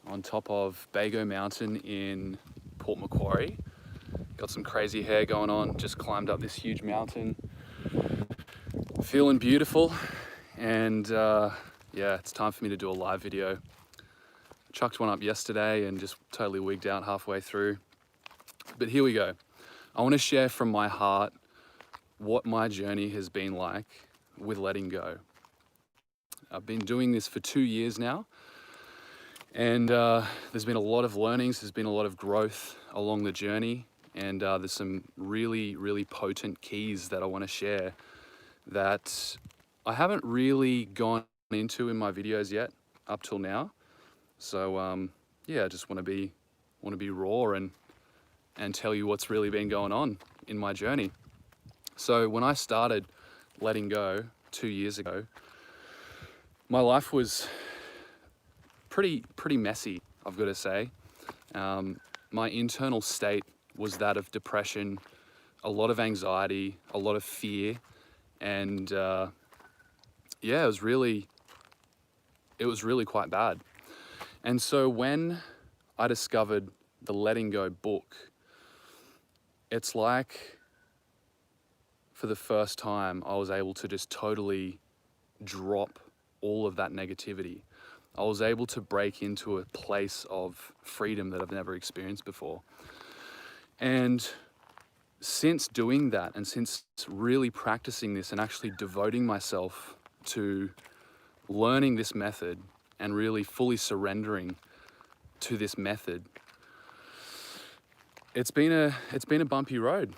on top of Bago Mountain in Port Macquarie. Got some crazy hair going on, just climbed up this huge mountain. Feeling beautiful, and yeah, it's time for me to do a live video. Chucked one up yesterday and just totally wigged out halfway through. But here we go. I want to share from my heart what my journey has been like with letting go. I've been doing this for 2 years now, and there's been a lot of learnings, there's been a lot of growth along the journey, and there's some really, really potent keys that I want to share that I haven't really gone into in my videos yet up till now. So yeah, I just want to be raw and tell you what's really been going on in my journey. So when I started letting go 2 years ago, my life was pretty messy, I've got to say. My internal state was that of depression, a lot of anxiety, a lot of fear, and yeah, it was really quite bad. And so when I discovered the Letting Go book, it's like for the first time I was able to just totally drop all of that negativity. I was able to break into a place of freedom that I've never experienced before. And since doing that, and since really practicing this and actually devoting myself to learning this method and really fully surrendering to this method, it's been a bumpy road.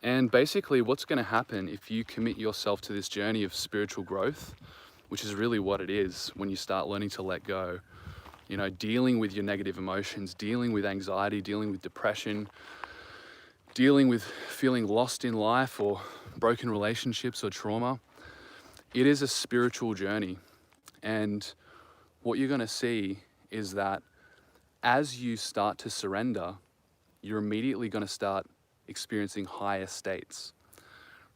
And basically what's going to happen if you commit yourself to this journey of spiritual growth, which is really what it is when you start learning to let go, you know, dealing with your negative emotions, dealing with anxiety, dealing with depression, dealing with feeling lost in life or broken relationships or trauma. It is a spiritual journey. And what you're going to see is that as you start to surrender, you're immediately going to start experiencing higher states,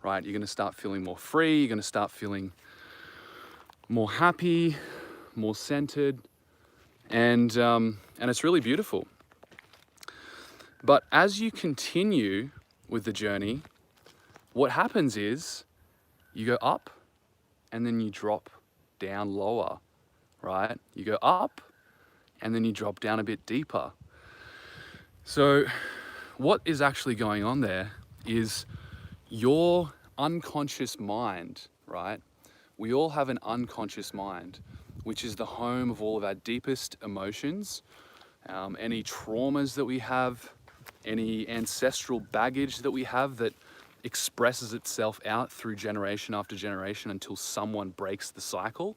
right? You're going to start feeling more free. You're going to start feeling more happy, more centered, and it's really beautiful. But as you continue with the journey, what happens is you go up and then you drop down lower, right? You go up and then you drop down a bit deeper. So what is actually going on there is your unconscious mind, right? We all have an unconscious mind, which is the home of all of our deepest emotions, any traumas that we have, any ancestral baggage that we have that expresses itself out through generation after generation until someone breaks the cycle.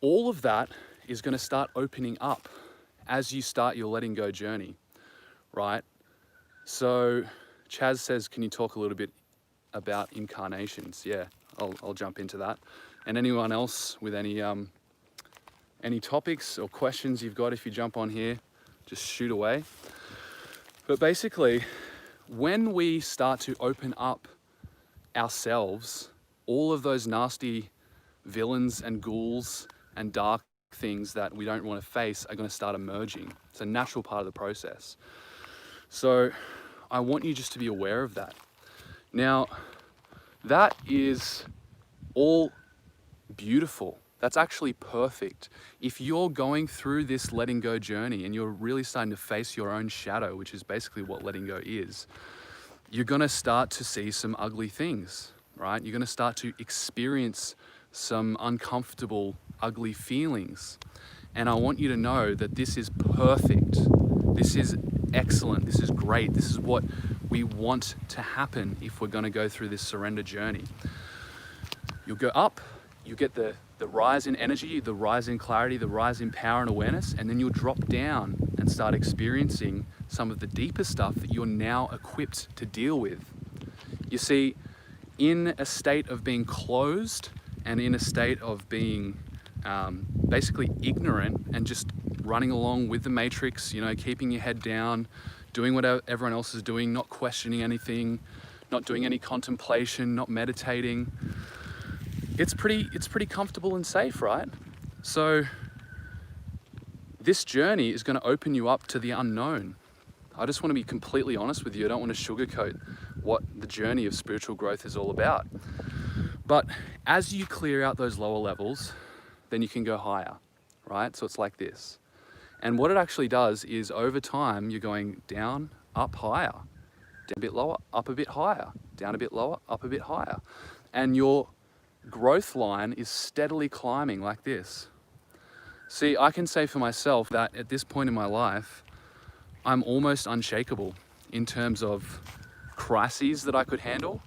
All of that is going to start opening up as you start your letting go journey, right? So Chaz says, can you talk a little bit about incarnations? Yeah, I'll jump into that. And anyone else with any topics or questions you've got, if you jump on here, just shoot away. But basically, when we start to open up ourselves, all of those nasty villains and ghouls and dark things that we don't want to face are going to start emerging. It's a natural part of the process. So I want you just to be aware of that. Now, that is all beautiful. That's actually perfect. If you're going through this letting go journey and you're really starting to face your own shadow, which is basically what letting go is, you're going to start to see some ugly things, right? You're going to start to experience some uncomfortable, ugly feelings. And I want you to know that this is perfect. This is excellent. This is great. This is what we want to happen if we're going to go through this surrender journey. You'll go up, you get the rise in energy, the rise in clarity, the rise in power and awareness, and then you'll drop down and start experiencing some of the deeper stuff that you're now equipped to deal with. You see, in a state of being closed and in a state of being basically ignorant and just running along with the matrix, you know, keeping your head down, doing what everyone else is doing, not questioning anything, not doing any contemplation, not meditating, it's pretty comfortable and safe, right? So this journey is going to open you up to the unknown. I just want to be completely honest with you. I don't want to sugarcoat what the journey of spiritual growth is all about. But as you clear out those lower levels, then you can go higher, right? So it's like this. And what it actually does is over time, you're going down, up, higher, down a bit lower, up a bit higher, down a bit lower, up a bit higher. And your growth line is steadily climbing like this. See, I can say for myself that at this point in my life, I'm almost unshakable in terms of crises that I could handle,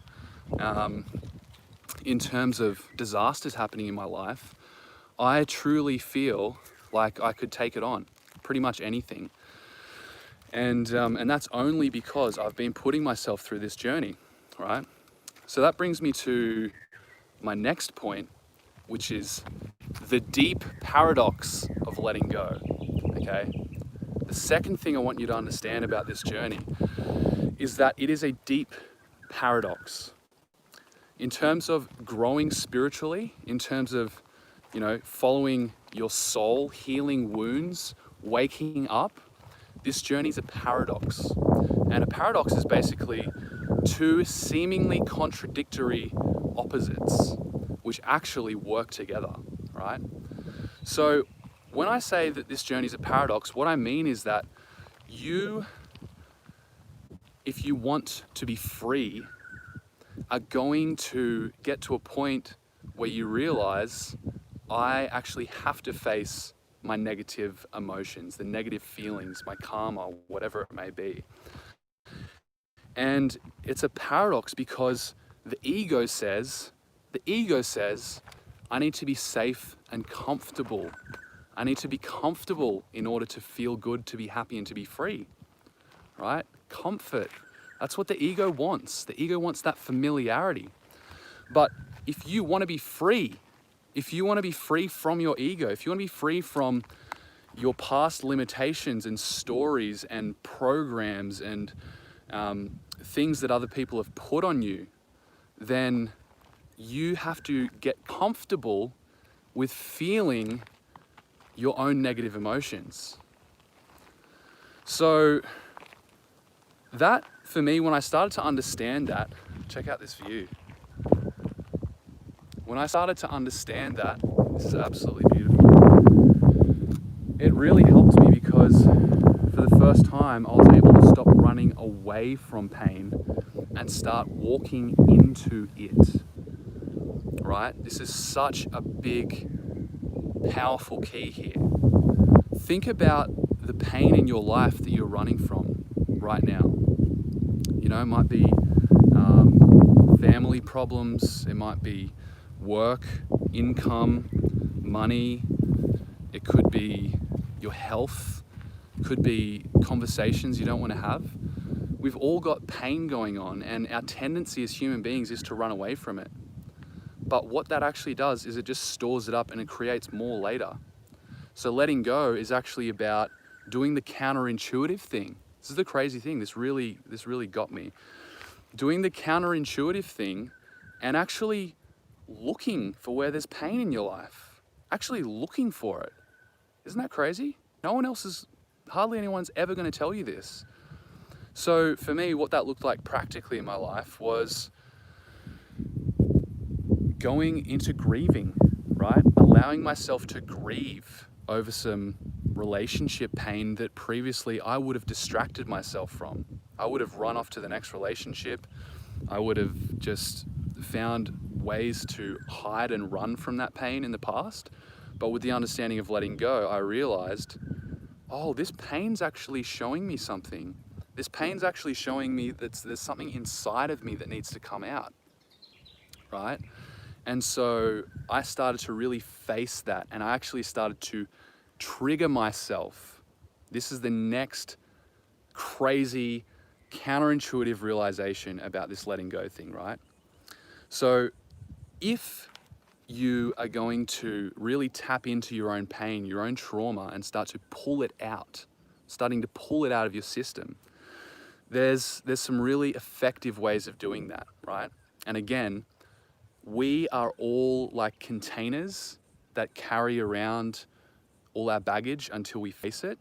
in terms of disasters happening in my life. I truly feel like I could take it on, pretty much anything. And that's only because I've been putting myself through this journey, right? So that brings me to my next point, which is the deep paradox of letting go, okay? The second thing I want you to understand about this journey is that it is a deep paradox. In terms of growing spiritually, in terms of, following your soul, healing wounds, waking up, this journey is a paradox. And a paradox is basically two seemingly contradictory opposites, which actually work together, right? So when I say that this journey is a paradox, what I mean is that if you want to be free, are going to get to a point where you realize, I actually have to face my negative emotions, the negative feelings, my karma, whatever it may be. And it's a paradox because the ego says, I need to be safe and comfortable. I need to be comfortable in order to feel good, to be happy, and to be free, right? Comfort. That's what the ego wants. The ego wants that familiarity. But if you want to be free, if you want to be free from your ego, if you want to be free from your past limitations and stories and programs and things that other people have put on you, then you have to get comfortable with feeling your own negative emotions. So that, for me, when I started to understand that, check out this view. When I started to understand that, this is absolutely beautiful. It really helped me because for the first time, I was able to stop running away from pain and start walking into it, right? This is such a big, powerful key here. Think about the pain in your life that you're running from right now. It might be family problems, it might be work, income, money, it could be your health, it could be conversations you don't want to have. We've all got pain going on, and our tendency as human beings is to run away from it. But what that actually does is it just stores it up and it creates more later. So letting go is actually about doing the counterintuitive thing. This is the crazy thing. This really got me. Doing the counterintuitive thing and actually looking for where there's pain in your life. Actually looking for it. Isn't that crazy? Hardly anyone's ever going to tell you this. So for me, what that looked like practically in my life was going into grieving, right? Allowing myself to grieve over some relationship pain that previously I would have distracted myself from. I would have run off to the next relationship. I would have just found ways to hide and run from that pain in the past. But with the understanding of letting go, I realized, this pain's actually showing me something. This pain's actually showing me that there's something inside of me that needs to come out, right? And so I started to really face that, and I actually started to trigger myself. This is the next crazy counterintuitive realization about this letting go thing, right? So if you are going to really tap into your own pain, your own trauma, and start to pull it out, starting to pull it out of your system, there's some really effective ways of doing that, right? And again, we are all like containers that carry around all our baggage until we face it.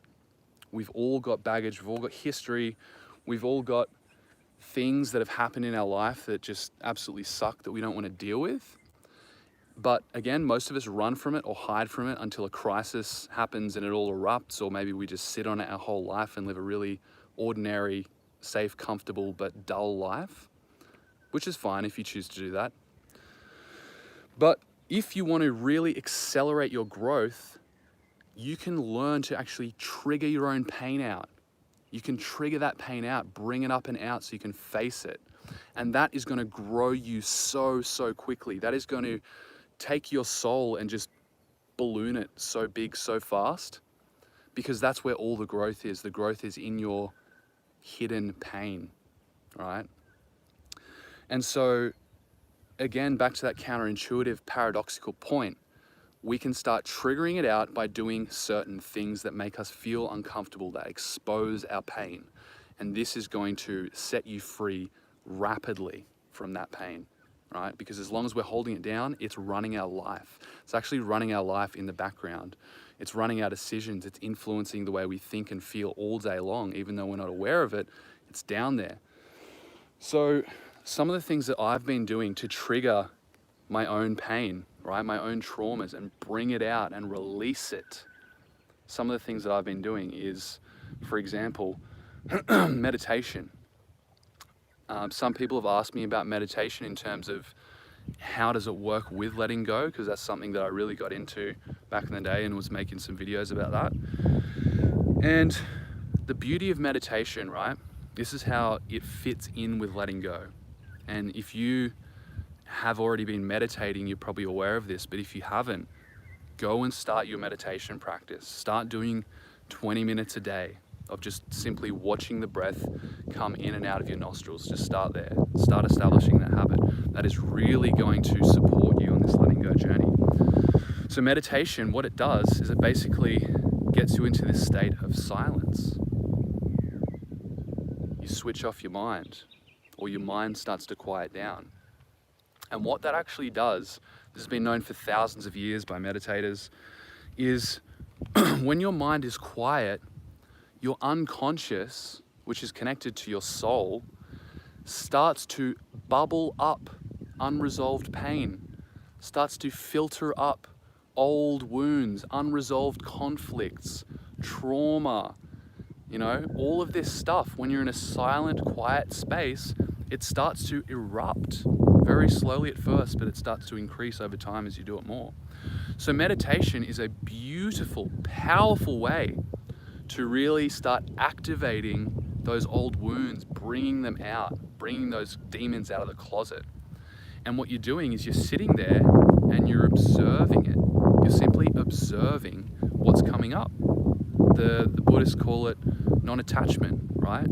We've all got baggage, we've all got history, we've all got things that have happened in our life that just absolutely suck that we don't want to deal with. But again, most of us run from it or hide from it until a crisis happens and it all erupts, or maybe we just sit on it our whole life and live a really ordinary, safe, comfortable, but dull life, which is fine if you choose to do that. But if you want to really accelerate your growth, you can learn to actually trigger your own pain out. You can trigger that pain out, bring it up and out so you can face it. And that is going to grow you so quickly. That is going to take your soul and just balloon it so big, so fast, because that's where all the growth is. The growth is in your hidden pain, right? And so, again, back to that counterintuitive, paradoxical point, we can start triggering it out by doing certain things that make us feel uncomfortable, that expose our pain. And this is going to set you free rapidly from that pain, right? Because as long as we're holding it down, it's running our life. It's actually running our life in the background. It's running our decisions. It's influencing the way we think and feel all day long, even though we're not aware of it. It's down there. So some of the things that I've been doing to trigger my own pain, right? My own traumas, and bring it out and release it. Some of the things that I've been doing is, for example, meditation. Some people have asked me about meditation in terms of how does it work with letting go, because that's something that I really got into back in the day and was making some videos about that. And the beauty of meditation, right? This is how it fits in with letting go. And if you have already been meditating, you're probably aware of this, but if you haven't, go and start your meditation practice. Start doing 20 minutes a day of just simply watching the breath come in and out of your nostrils. Just start there. Start establishing that habit. That is really going to support you on this letting go journey. So meditation, what it does is it basically gets you into this state of silence. You switch off your mind, or your mind starts to quiet down. And what that actually does, this has been known for thousands of years by meditators, is when your mind is quiet, your unconscious, which is connected to your soul, starts to bubble up unresolved pain, starts to filter up old wounds, unresolved conflicts, trauma, all of this stuff. When you're in a silent, quiet space, it starts to erupt very slowly at first, but it starts to increase over time as you do it more. So meditation is a beautiful, powerful way to really start activating those old wounds, bringing them out, bringing those demons out of the closet. And what you're doing is you're sitting there and you're observing it. You're simply observing what's coming up. The Buddhists call it non-attachment, right?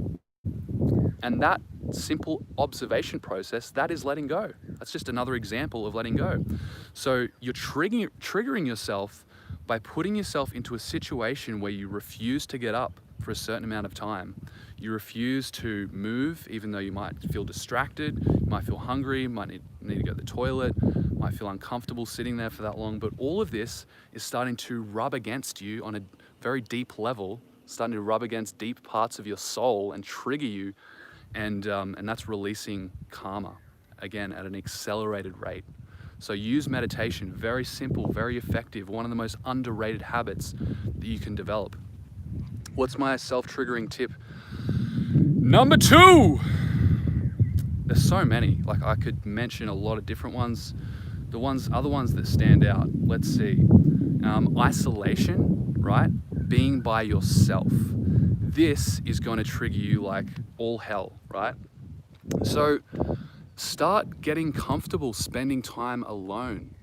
And that simple observation process, that is letting go. That's just another example of letting go. So you're triggering yourself by putting yourself into a situation where you refuse to get up for a certain amount of time. You refuse to move, even though you might feel distracted, you might feel hungry, might need to go to the toilet, might feel uncomfortable sitting there for that long. But all of this is starting to rub against you on a very deep level, starting to rub against deep parts of your soul and trigger you. And that's releasing karma, again, at an accelerated rate. So use meditation, very simple, very effective, one of the most underrated habits that you can develop. What's my self-triggering tip? Number 2! There's so many, like I could mention a lot of different ones. Other ones that stand out, let's see. Isolation, right? Being by yourself. This is going to trigger you like all hell, right? So start getting comfortable spending time alone.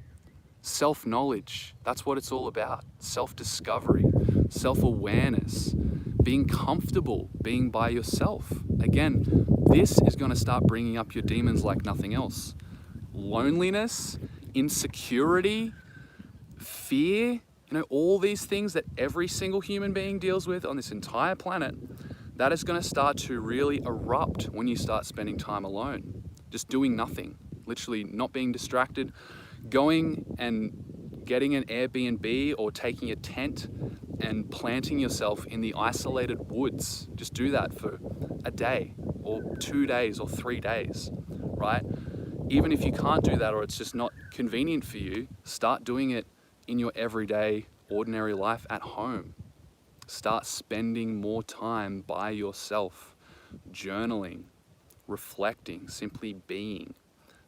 Self-knowledge, that's what it's all about. Self-discovery, self-awareness, being comfortable being by yourself. Again, this is going to start bringing up your demons like nothing else. Loneliness, insecurity, fear, all these things that every single human being deals with on this entire planet, that is going to start to really erupt when you start spending time alone. Just doing nothing, literally not being distracted, going and getting an Airbnb or taking a tent and planting yourself in the isolated woods. Just do that for a day or 2 days or 3 days, right? Even if you can't do that or it's just not convenient for you, start doing it in your everyday, ordinary life at home. Start spending more time by yourself, journaling, reflecting, simply being.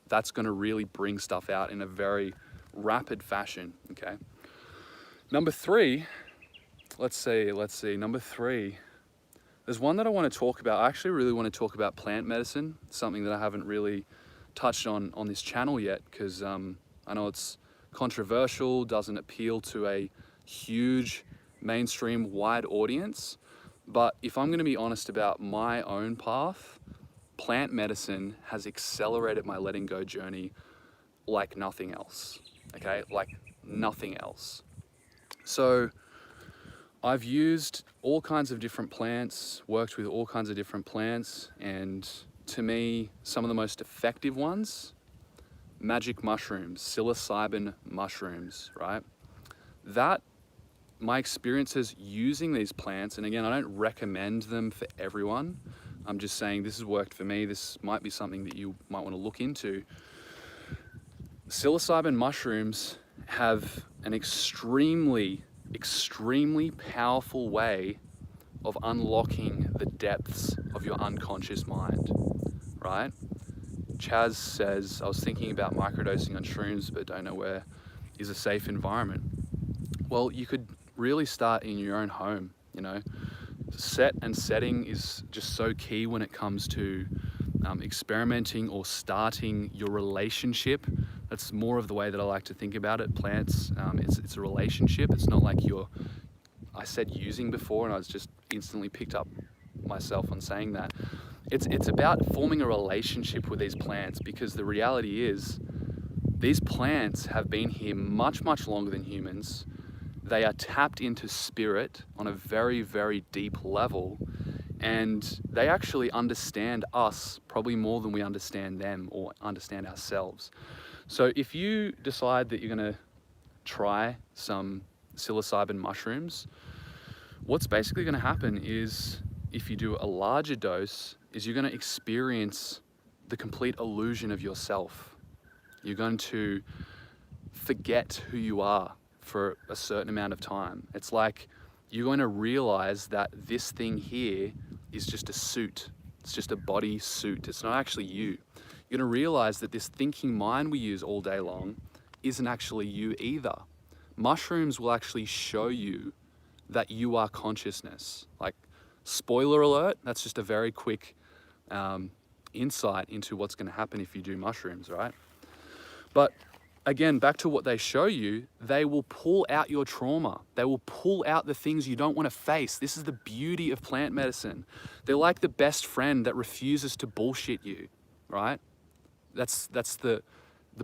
That's going to really bring stuff out in a very rapid fashion, okay? Number 3, let's see, number 3. There's one that I want to talk about. I actually really want to talk about plant medicine, something that I haven't really touched on this channel yet, because I know it's controversial, doesn't appeal to a huge mainstream wide audience. But if I'm going to be honest about my own path, plant medicine has accelerated my letting go journey like nothing else, okay? Like nothing else. So I've used all kinds of different plants, worked with all kinds of different plants, and to me, some of the most effective ones, magic mushrooms, psilocybin mushrooms, right? That, my experiences using these plants, and again, I don't recommend them for everyone. I'm just saying this has worked for me. This might be something that you might want to look into. Psilocybin mushrooms have an extremely powerful way of unlocking the depths of your unconscious mind, right? Chaz says, I was thinking about microdosing on shrooms, but don't know where is a safe environment. Well, you could really start in your own home, you know. Set and setting is just so key when it comes to experimenting or starting your relationship. That's more of the way that I like to think about it. Plants, it's a relationship. It's not like I said using before and I was just instantly picked up myself on saying that. It's about forming a relationship with these plants, because the reality is these plants have been here much longer than humans. They are tapped into spirit on a very, very deep level, and they actually understand us probably more than we understand them or understand ourselves. So if you decide that you're going to try some psilocybin mushrooms, what's basically going to happen is, if you do a larger dose, is you're going to experience the complete illusion of yourself. You're going to forget who you are for a certain amount of time. It's like you're going to realize that this thing here is just a suit. It's just a body suit. It's not actually you. You're going to realize that this thinking mind we use all day long isn't actually you either. Mushrooms will actually show you that you are consciousness. Like, spoiler alert, that's just a very quick insight into what's going to happen if you do mushrooms, right? But again, back to what they show you, they will pull out your trauma. They will pull out the things you don't want to face. This is the beauty of plant medicine. They're like the best friend that refuses to bullshit you, right? That's the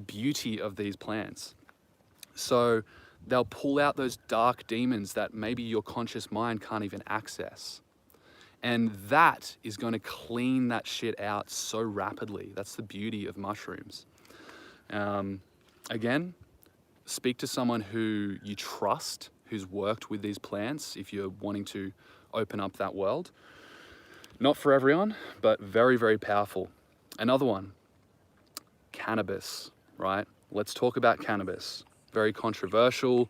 beauty of these plants. So they'll pull out those dark demons that maybe your conscious mind can't even access. And that is going to clean that shit out so rapidly. That's the beauty of mushrooms. Again, speak to someone who you trust, who's worked with these plants, if you're wanting to open up that world. Not for everyone, but very, very powerful. Another one, cannabis, right? Let's talk about cannabis. Very controversial,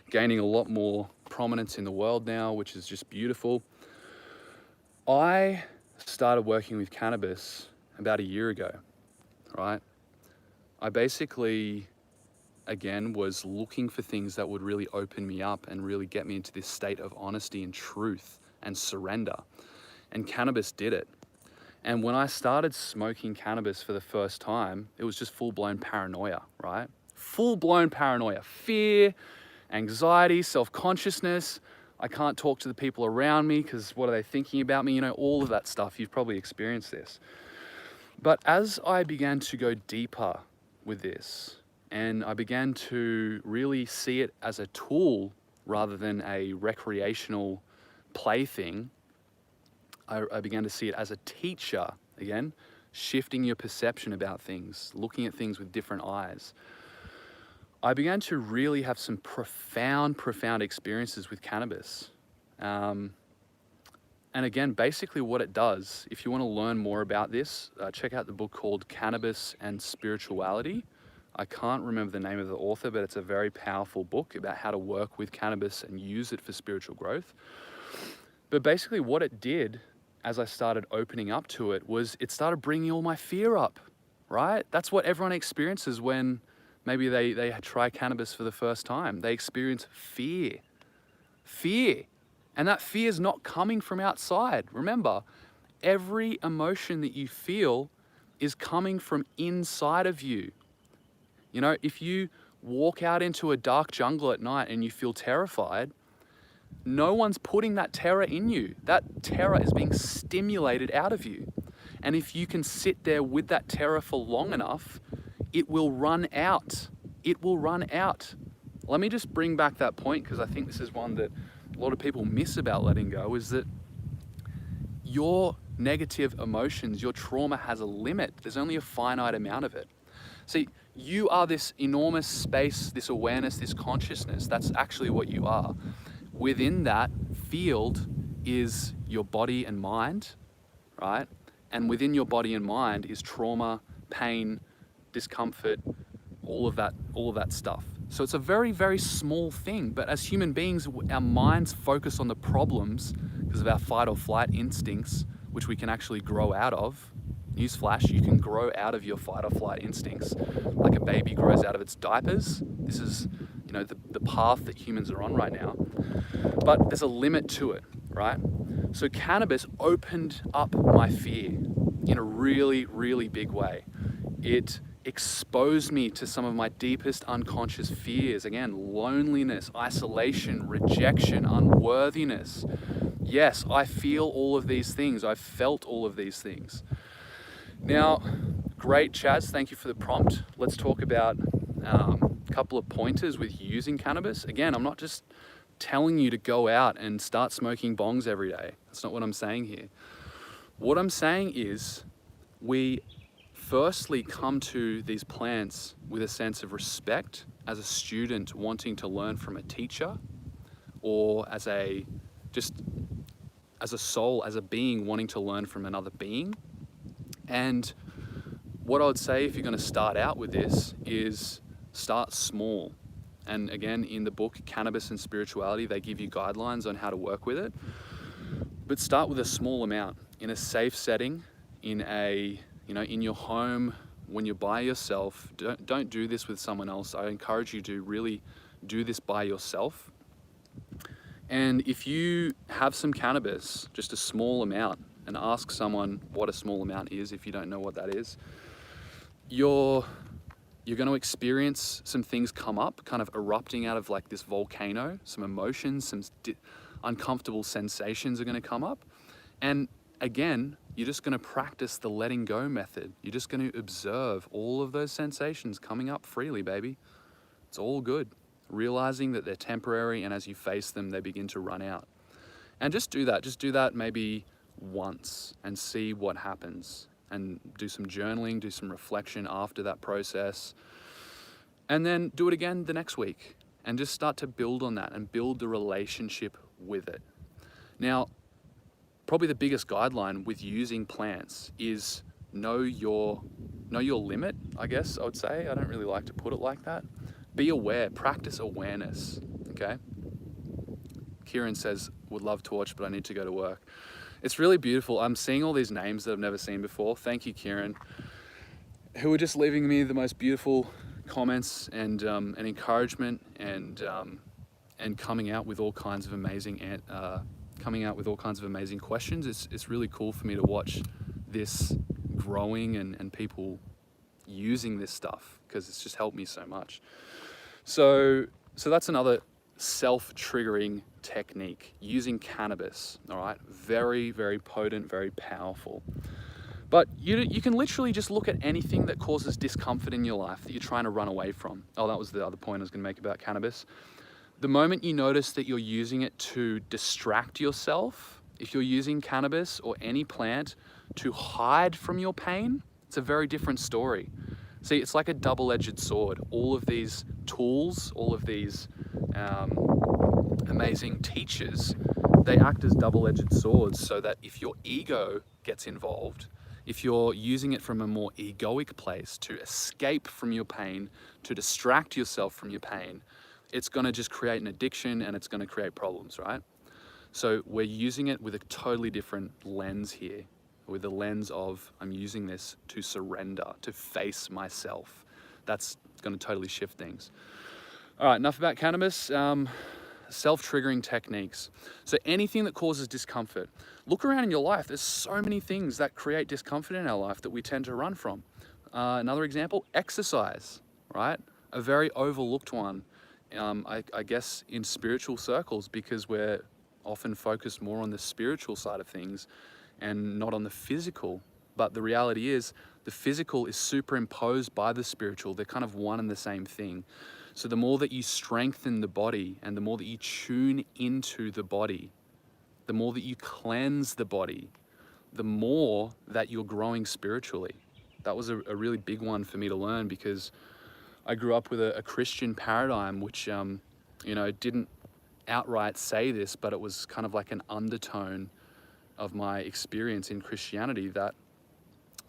gaining a lot more prominence in the world now, which is just beautiful. I started working with cannabis about a year ago, right? I basically, again, was looking for things that would really open me up and really get me into this state of honesty and truth and surrender. And cannabis did it. And when I started smoking cannabis for the first time, it was just full-blown paranoia, right? Full-blown paranoia, fear, anxiety, self-consciousness. I can't talk to the people around me because what are they thinking about me? You know, all of that stuff. You've probably experienced this. But as I began to go deeper with this, and I began to really see it as a tool rather than a recreational plaything, I began to see it as a teacher, again, shifting your perception about things, looking at things with different eyes. I began to really have some profound experiences with cannabis. And again, basically what it does, if you want to learn more about this, check out the book called Cannabis and Spirituality. I can't remember the name of the author, but it's a very powerful book about how to work with cannabis and use it for spiritual growth. But basically what it did, as I started opening up to it, was it started bringing all my fear up, right? That's what everyone experiences when maybe they try cannabis for the first time. They experience fear. And that fear is not coming from outside. Remember, every emotion that you feel is coming from inside of you. You know, if you walk out into a dark jungle at night and you feel terrified, no one's putting that terror in you. That terror is being stimulated out of you. And if you can sit there with that terror for long enough, it will run out. It will run out. Let me just bring back that point, because I think this is one that a lot of people miss about letting go, is that your negative emotions, your trauma has a limit. There's only a finite amount of it. See, you are this enormous space, this awareness, this consciousness. That's actually what you are. Within that field is your body and mind, right? And within your body and mind is trauma, pain, discomfort, all of that stuff. So it's a very, very small thing, but as human beings, our minds focus on the problems because of our fight or flight instincts, which we can actually grow out of. Newsflash, you can grow out of your fight or flight instincts like a baby grows out of its diapers. This is, you know, the path that humans are on right now. But there's a limit to it, right? So cannabis opened up my fear in a really, really big way. It exposed me to some of my deepest unconscious fears. Again, loneliness, isolation, rejection, unworthiness. Yes, I feel all of these things. I've felt all of these things. Now, great, Chaz. Thank you for the prompt. Let's talk about a couple of pointers with using cannabis. Again, I'm not just telling you to go out and start smoking bongs every day. That's not what I'm saying here. What I'm saying is we firstly come to these plants with a sense of respect as a student wanting to learn from a teacher, or as a soul, as a being wanting to learn from another being. And what I would say if you're going to start out with this is start small. And again, in the book Cannabis and Spirituality, they give you guidelines on how to work with it. But start with a small amount in a safe setting, in your home, when you're by yourself. Don't do this with someone else. I encourage you to really do this by yourself. And if you have some cannabis, just a small amount, and ask someone what a small amount is if you don't know what that is, you're going to experience some things come up, kind of erupting out of like this volcano. Some emotions, some uncomfortable sensations are going to come up. And again, you're just going to practice the letting go method. You're just going to observe all of those sensations coming up freely, baby. It's all good. Realizing that they're temporary, and as you face them, they begin to run out. And just do that. Just do that maybe once and see what happens. And do some journaling, do some reflection after that process. And then do it again the next week. And just start to build on that and build the relationship with it. Now, probably the biggest guideline with using plants is know your limit, I guess I would say. I don't really like to put it like that. Be aware, practice awareness, okay? Kieran says, would love to watch, but I need to go to work. It's really beautiful. I'm seeing all these names that I've never seen before. Thank you, Kieran, who are just leaving me the most beautiful comments and encouragement and coming out with all kinds of amazing questions. It's really cool for me to watch this growing and people using this stuff, because it's just helped me so much. So that's another self-triggering technique, using cannabis, all right? Very, very potent, very powerful. But you can literally just look at anything that causes discomfort in your life that you're trying to run away from. Oh, that was the other point I was going to make about cannabis. The moment you notice that you're using it to distract yourself, if you're using cannabis or any plant to hide from your pain, it's a very different story. See, it's like a double-edged sword. All of these tools, all of these amazing teachers, they act as double-edged swords, so that if your ego gets involved, if you're using it from a more egoic place to escape from your pain, to distract yourself from your pain, it's going to just create an addiction and it's going to create problems, right? So we're using it with a totally different lens here, with the lens of, I'm using this to surrender, to face myself. That's going to totally shift things. All right, enough about cannabis. Self-triggering techniques. So anything that causes discomfort. Look around in your life. There's so many things that create discomfort in our life that we tend to run from. Another example, exercise, right? A very overlooked one, I guess, in spiritual circles, because we're often focused more on the spiritual side of things and not on the physical. But the reality is the physical is superimposed by the spiritual. They're kind of one and the same thing. So the more that you strengthen the body and the more that you tune into the body, the more that you cleanse the body, the more that you're growing spiritually. That was a really big one for me to learn, because I grew up with a Christian paradigm, which, didn't outright say this, but it was kind of like an undertone of my experience in Christianity, that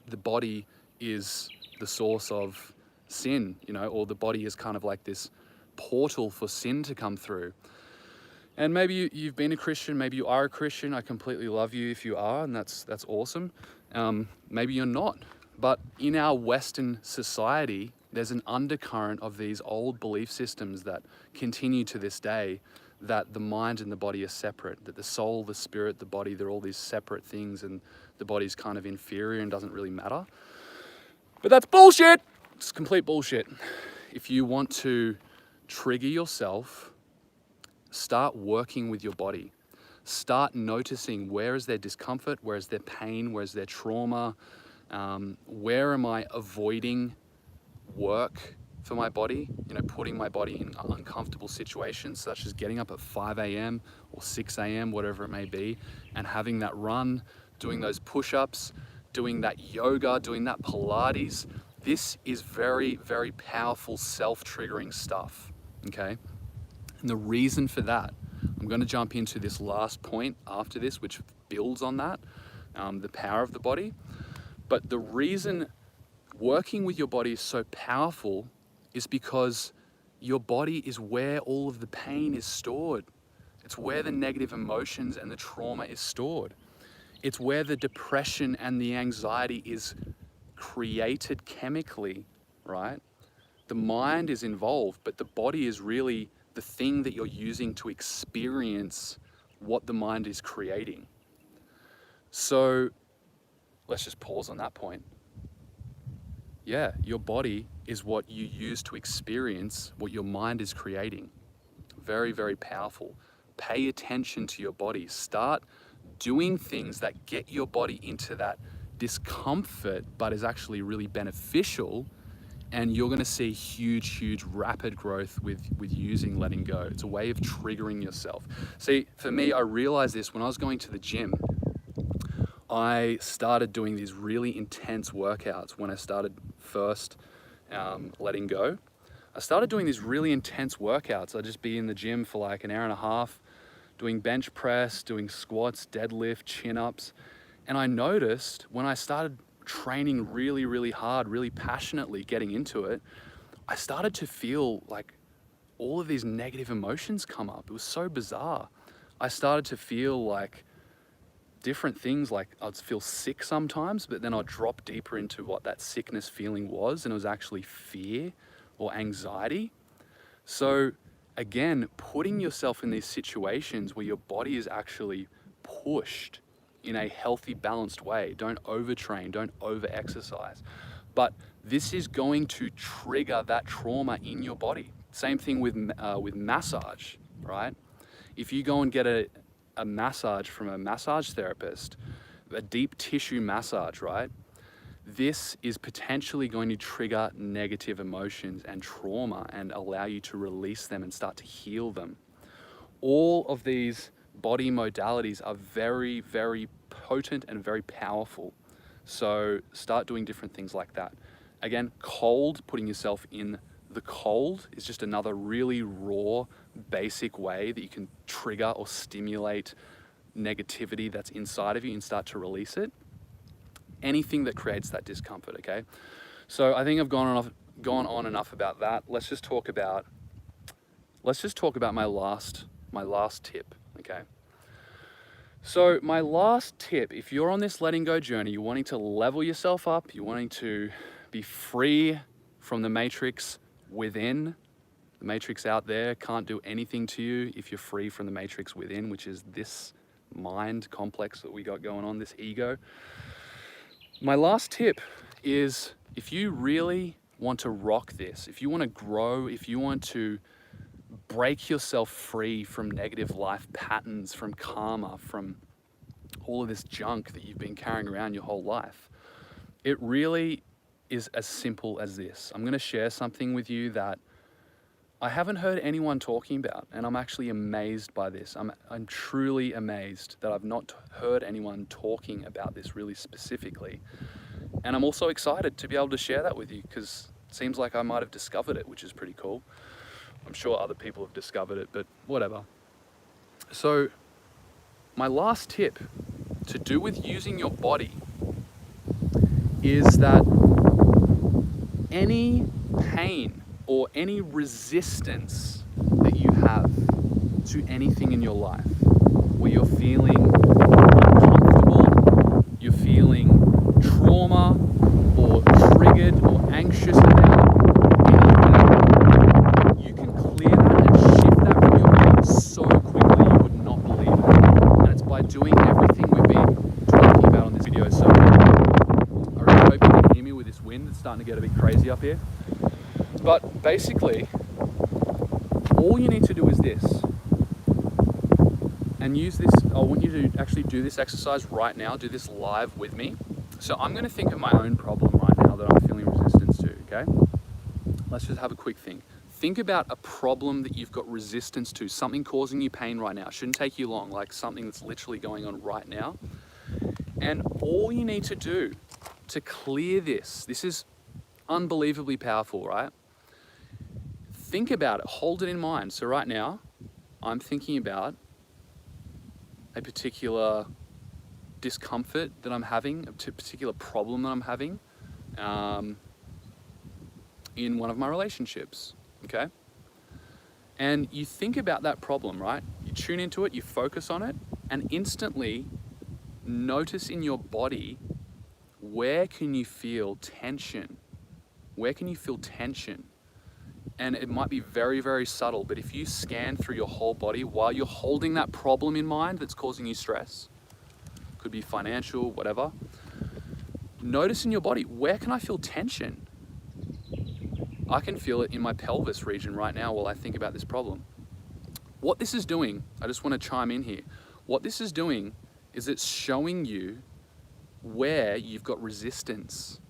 the body is the source of sin, or the body is kind of like this portal for sin to come through. And maybe you've been a Christian, maybe you are a Christian. I completely love you if you are, and that's awesome. Maybe you're not. But in our Western society, there's an undercurrent of these old belief systems that continue to this day, that the mind and the body are separate, that the soul, the spirit, the body, they're all these separate things, and the body's kind of inferior and doesn't really matter. But that's bullshit! It's complete bullshit. If you want to trigger yourself, start working with your body. Start noticing, where is there discomfort, where is there pain, where is there trauma, where am I avoiding work for my body, putting my body in uncomfortable situations, such as getting up at 5 a.m. or 6 a.m., whatever it may be, and having that run, doing those push-ups, doing that yoga, doing that Pilates. This is very, very powerful self-triggering stuff, okay? And the reason for that, I'm going to jump into this last point after this, which builds on that, the power of the body. But the reason working with your body is so powerful is because your body is where all of the pain is stored. It's where the negative emotions and the trauma is stored. It's where the depression and the anxiety is created chemically, right? The mind is involved, but the body is really the thing that you're using to experience what the mind is creating. So let's just pause on that point. Yeah, your body is what you use to experience what your mind is creating. Very, very powerful. Pay attention to your body. Start doing things that get your body into that discomfort, but is actually really beneficial. And you're going to see huge, rapid growth with using letting go. It's a way of triggering yourself. See, for me, I realized this when I was going to the gym. I started doing these really intense workouts when I started first letting go. I started doing these really intense workouts. I'd just be in the gym for like an hour and a half, doing bench press, doing squats, deadlift, chin-ups. And I noticed when I started training really, really hard, really passionately, getting into it, I started to feel like all of these negative emotions come up. It was so bizarre. I started to feel like different things, like I'd feel sick sometimes, but then I'd drop deeper into what that sickness feeling was, and it was actually fear or anxiety. So again, putting yourself in these situations where your body is actually pushed in a healthy, balanced way. Don't overtrain, don't over-exercise. But this is going to trigger that trauma in your body. Same thing with massage, right? If you go and get a massage from a massage therapist, a deep tissue massage, right? This is potentially going to trigger negative emotions and trauma and allow you to release them and start to heal them. All of these body modalities are very, very potent and very powerful. So start doing different things like that. Again, cold, putting yourself in the cold is just another really raw, basic way that you can trigger or stimulate negativity that's inside of you and start to release it. Anything that creates that discomfort, okay? So I think I've gone on enough about that. Let's just talk about my last tip, okay? So my last tip, if you're on this letting go journey, you're wanting to level yourself up, you're wanting to be free from the matrix within. The matrix out there can't do anything to you if you're free from the matrix within, which is this mind complex that we got going on, this ego. My last tip is, if you really want to rock this, if you want to grow, if you want to break yourself free from negative life patterns, from karma, from all of this junk that you've been carrying around your whole life, it really is as simple as this. I'm going to share something with you that I haven't heard anyone talking about, and I'm actually amazed by this. I'm truly amazed that I've not heard anyone talking about this really specifically. And I'm also excited to be able to share that with you, because it seems like I might have discovered it, which is pretty cool. I'm sure other people have discovered it, but whatever. So my last tip to do with using your body is that any pain or any resistance that you have to anything in your life, where you're feeling uncomfortable, you're feeling trauma or triggered or anxious about anything, you can clear that and shift that from your brain so quickly you would not believe it. And it's by doing everything we've been talking about on this video. So I really hope you can hear me with this wind. It's starting to get a bit crazy up here. But basically, all you need to do is this, and use this. I want you to actually do this exercise right now, do this live with me. So I'm going to think of my own problem right now that I'm feeling resistance to, okay? Let's just have a quick think. Think about a problem that you've got resistance to, something causing you pain right now. Shouldn't take you long, like something that's literally going on right now. And all you need to do to clear this is unbelievably powerful, right? Think about it, hold it in mind. So right now, I'm thinking about a particular discomfort that I'm having, a particular problem that I'm having in one of my relationships, okay? And you think about that problem, right? You tune into it, you focus on it, and instantly notice in your body, where can you feel tension? Where can you feel tension? And it might be very, very subtle, but if you scan through your whole body while you're holding that problem in mind that's causing you stress, could be financial, whatever, notice in your body, where can I feel tension? I can feel it in my pelvis region right now while I think about this problem. What this is doing, I just want to chime in here. What this is doing is it's showing you where you've got resistance.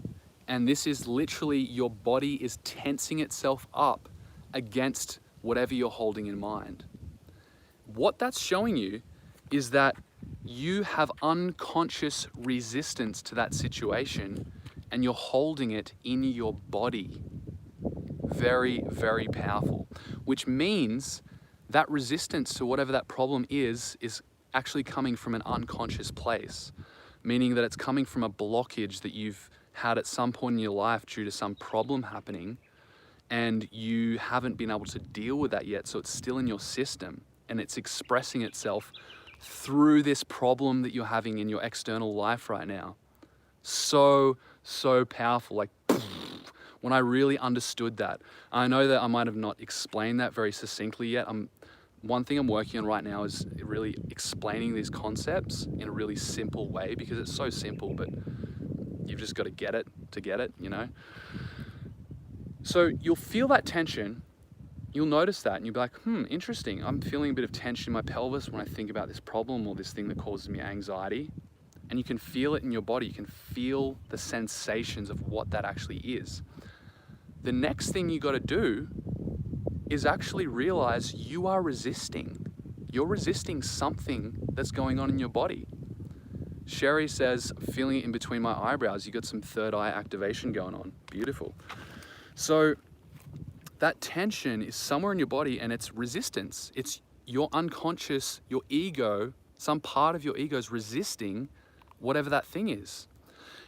And this is literally your body is tensing itself up against whatever you're holding in mind. What that's showing you is that you have unconscious resistance to that situation and you're holding it in your body. Very, very powerful. Which means that resistance to whatever that problem is actually coming from an unconscious place. Meaning that it's coming from a blockage that you've had at some point in your life due to some problem happening, and you haven't been able to deal with that yet, so it's still in your system and it's expressing itself through this problem that you're having in your external life right now. So powerful. Like, when I really understood that, I know that I might have not explained that very succinctly yet. One thing I'm working on right now is really explaining these concepts in a really simple way, because it's so simple, but you've just got to get it, you know? So you'll feel that tension, you'll notice that, and you'll be like, interesting. I'm feeling a bit of tension in my pelvis when I think about this problem or this thing that causes me anxiety. And you can feel it in your body. You can feel the sensations of what that actually is. The next thing you got to do is actually realize you are resisting. You're resisting something that's going on in your body. Sherry says, feeling it in between my eyebrows. You got some third eye activation going on. Beautiful. So that tension is somewhere in your body, and it's resistance. It's your unconscious, your ego, some part of your ego is resisting whatever that thing is.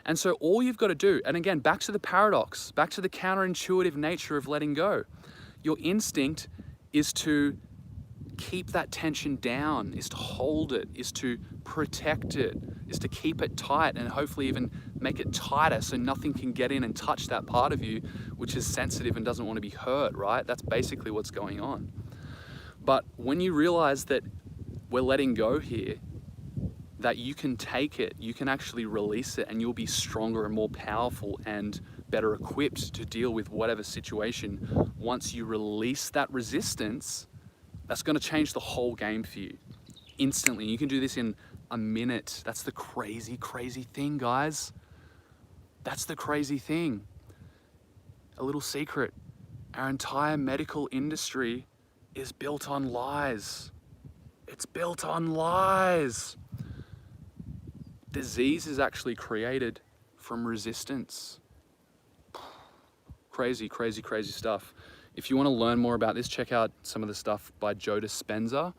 And so all you've got to do, and again, back to the paradox, back to the counterintuitive nature of letting go. Your instinct is to keep that tension down, is to hold it, is to protect it, is to keep it tight, and hopefully even make it tighter so nothing can get in and touch that part of you which is sensitive and doesn't want to be hurt, right? That's basically what's going on. But when you realize that we're letting go here, that you can take it, you can actually release it, and you'll be stronger and more powerful and better equipped to deal with whatever situation. Once you release that resistance, that's going to change the whole game for you instantly. You can do this in a minute. That's the crazy, crazy thing, guys. That's the crazy thing. A little secret. Our entire medical industry is built on lies. It's built on lies. Disease is actually created from resistance. Crazy, crazy, crazy stuff. If you want to learn more about this, check out some of the stuff by Joe Dispenza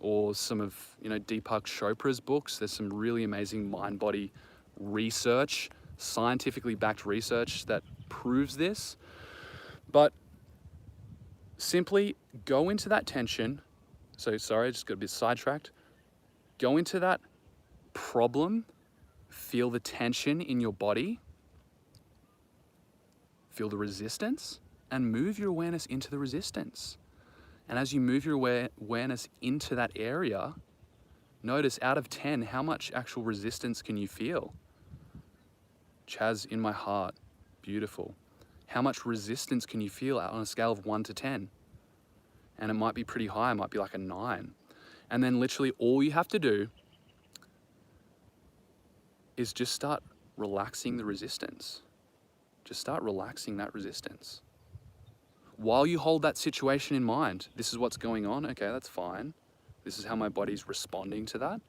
or some of Deepak Chopra's books. There's some really amazing mind-body research, scientifically backed research that proves this. But simply go into that tension. So sorry, I just got a bit sidetracked. Go into that problem, feel the tension in your body, feel the resistance, and move your awareness into the resistance. And as you move your awareness into that area, notice out of 10, how much actual resistance can you feel? Chaz, in my heart, beautiful. How much resistance can you feel on a scale of 1 to 10? And it might be pretty high, it might be like a 9. And then literally all you have to do is just start relaxing the resistance. Just start relaxing that resistance. While you hold that situation in mind, this is what's going on, okay, that's fine. This is how my body's responding to that.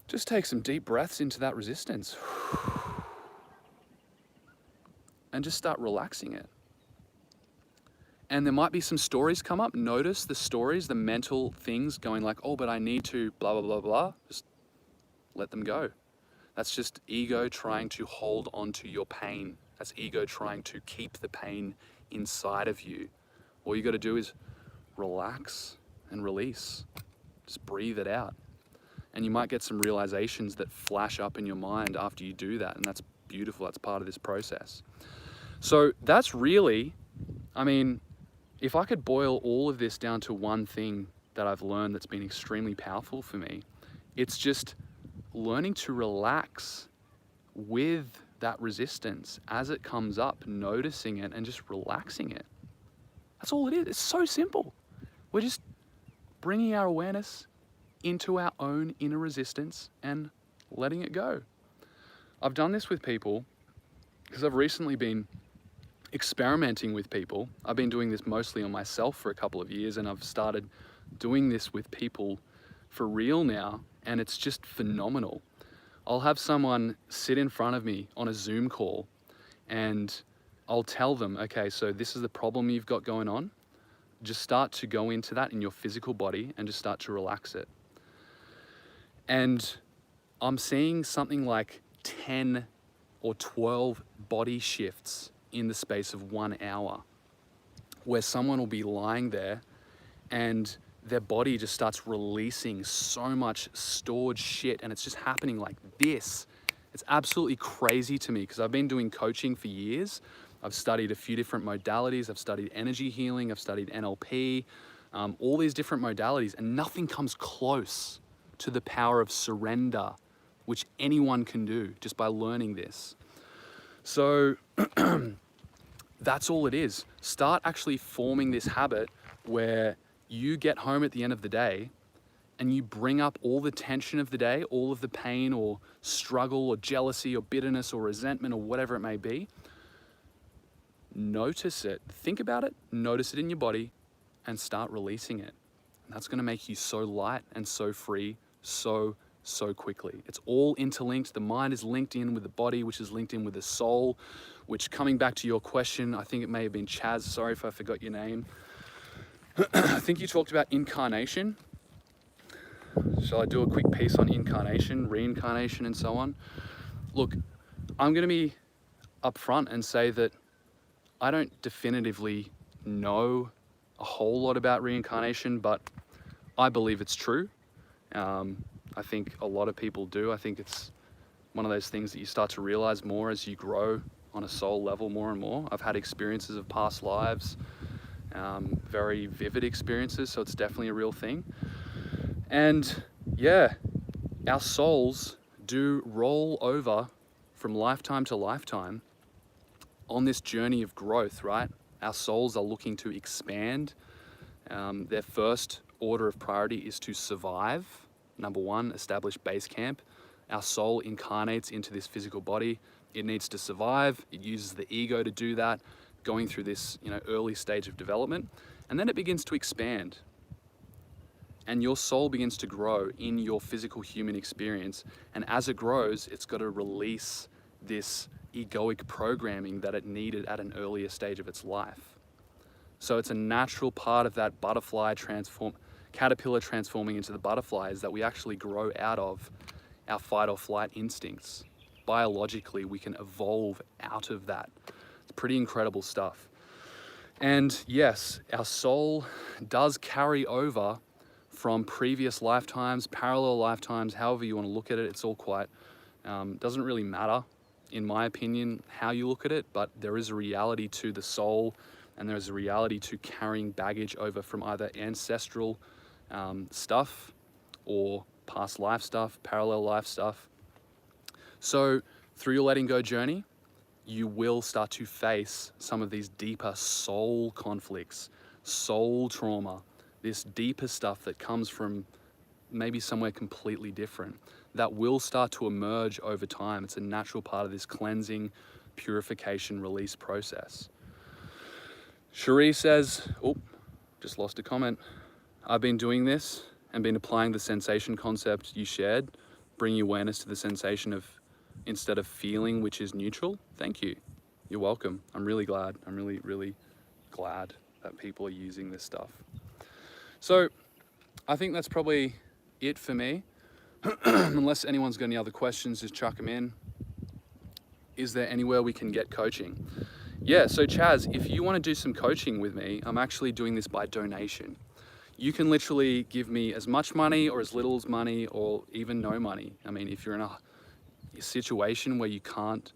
Just take some deep breaths into that resistance. And just start relaxing it. And there might be some stories come up. Notice the stories, the mental things going like, oh, but I need to blah, blah, blah, blah. Just let them go. That's just ego trying to hold on to your pain. That's ego trying to keep the pain inside of you. All you got to do is relax and release. Just breathe it out. And you might get some realizations that flash up in your mind after you do that. And that's beautiful. That's part of this process. So that's really, if I could boil all of this down to one thing that I've learned that's been extremely powerful for me, it's just learning to relax with that resistance as it comes up, noticing it and just relaxing it. That's all it is. It's so simple. We're just bringing our awareness into our own inner resistance and letting it go. I've done this with people because I've recently been experimenting with people. I've been doing this mostly on myself for a couple of years, and I've started doing this with people for real now, and it's just phenomenal. I'll have someone sit in front of me on a Zoom call and I'll tell them, okay, so this is the problem you've got going on. Just start to go into that in your physical body and just start to relax it. And I'm seeing something like 10 or 12 body shifts in the space of 1 hour, where someone will be lying there and their body just starts releasing so much stored shit, and it's just happening like this. It's absolutely crazy to me because I've been doing coaching for years. I've studied a few different modalities. I've studied energy healing. I've studied NLP, all these different modalities, and nothing comes close to the power of surrender, which anyone can do just by learning this. So that's all it is. Start actually forming this habit where you get home at the end of the day and you bring up all the tension of the day, all of the pain or struggle or jealousy or bitterness or resentment or whatever it may be. Notice it, think about it, notice it in your body, and start releasing it. And that's going to make you so light and so free so so quickly. It's all interlinked. The mind is linked in with the body, which is linked in with the soul, which, coming back to your question, I think it may have been Chaz, sorry if I forgot your name. I think you talked about incarnation. Shall I do a quick piece on incarnation, reincarnation, and so on? Look, I'm going to be upfront and say that I don't definitively know a whole lot about reincarnation, but I believe it's true. I think a lot of people do. I think it's one of those things that you start to realize more as you grow on a soul level more and more. I've had experiences of past lives, very vivid experiences, so it's definitely a real thing. And yeah, our souls do roll over from lifetime to lifetime on this journey of growth, right? Our souls are looking to expand. Their first order of priority is to survive. Number one, establish base camp. Our soul incarnates into this physical body. It needs to survive. It uses the ego to do that, going through this, early stage of development. And then it begins to expand. And your soul begins to grow in your physical human experience. And as it grows, it's got to release this egoic programming that it needed at an earlier stage of its life. So it's a natural part of that caterpillar transforming into the butterfly, is that we actually grow out of our fight or flight instincts. Biologically, we can evolve out of that. It's pretty incredible stuff. And yes, our soul does carry over from previous lifetimes, parallel lifetimes, however you want to look at it. It's all quite, doesn't really matter, in my opinion, how you look at it, but there is a reality to the soul, and there's a reality to carrying baggage over from either ancestral stuff or past life stuff, parallel life stuff. So through your letting go journey, you will start to face some of these deeper soul conflicts, soul trauma, this deeper stuff that comes from maybe somewhere completely different, that will start to emerge over time. It's a natural part of this cleansing, purification, release process. Cherie says, oh, just lost a comment. I've been doing this and been applying the sensation concept you shared, bringing awareness to the sensation of, instead of feeling, which is neutral. Thank you. You're welcome. I'm really glad. I'm really, really glad that people are using this stuff. So I think that's probably it for me. Unless anyone's got any other questions, just chuck them in. Is there anywhere we can get coaching? Yeah, so Chaz, if you want to do some coaching with me, I'm actually doing this by donation. You can literally give me as much money or as little as money or even no money. I mean, if you're in a situation where you can't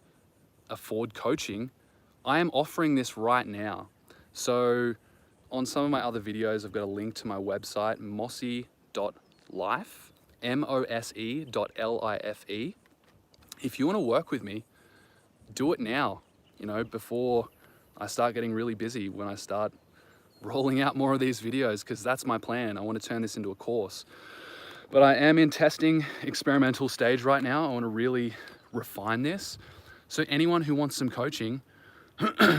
afford coaching, I am offering this right now. So on some of my other videos, I've got a link to my website, mose.life, mose.life. If you want to work with me, do it now, before I start getting really busy, when I start rolling out more of these videos, because that's my plan. I want to turn this into a course. But I am in testing experimental stage right now. I want to really refine this. So anyone who wants some coaching,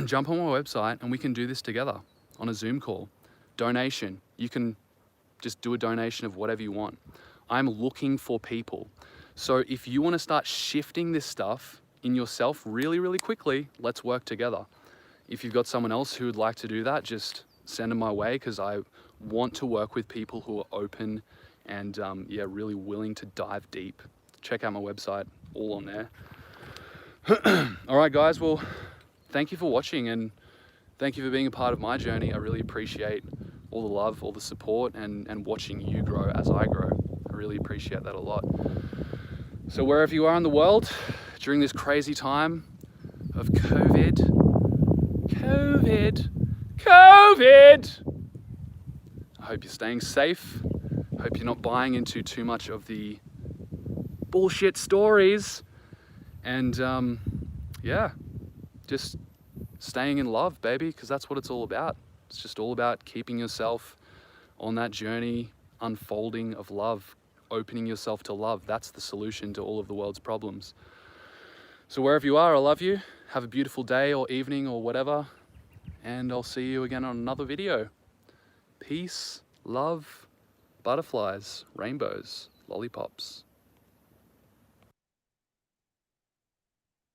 jump on my website and we can do this together on a Zoom call. Donation. You can just do a donation of whatever you want. I'm looking for people. So if you want to start shifting this stuff in yourself really, really quickly, let's work together. If you've got someone else who would like to do that, just send them my way, because I want to work with people who are open and really willing to dive deep. Check out my website, all on there. All right, guys, well, thank you for watching, and thank you for being a part of my journey. I really appreciate all the love, all the support, and watching you grow as I grow. I really appreciate that a lot. So wherever you are in the world, during this crazy time of COVID, I hope you're staying safe. I hope you're not buying into too much of the bullshit stories. And just staying in love, baby, because that's what it's all about. It's just all about keeping yourself on that journey, unfolding of love, opening yourself to love. That's the solution to all of the world's problems. So wherever you are, I love you. Have a beautiful day or evening or whatever. And I'll see you again on another video. Peace, love, butterflies, rainbows, lollipops.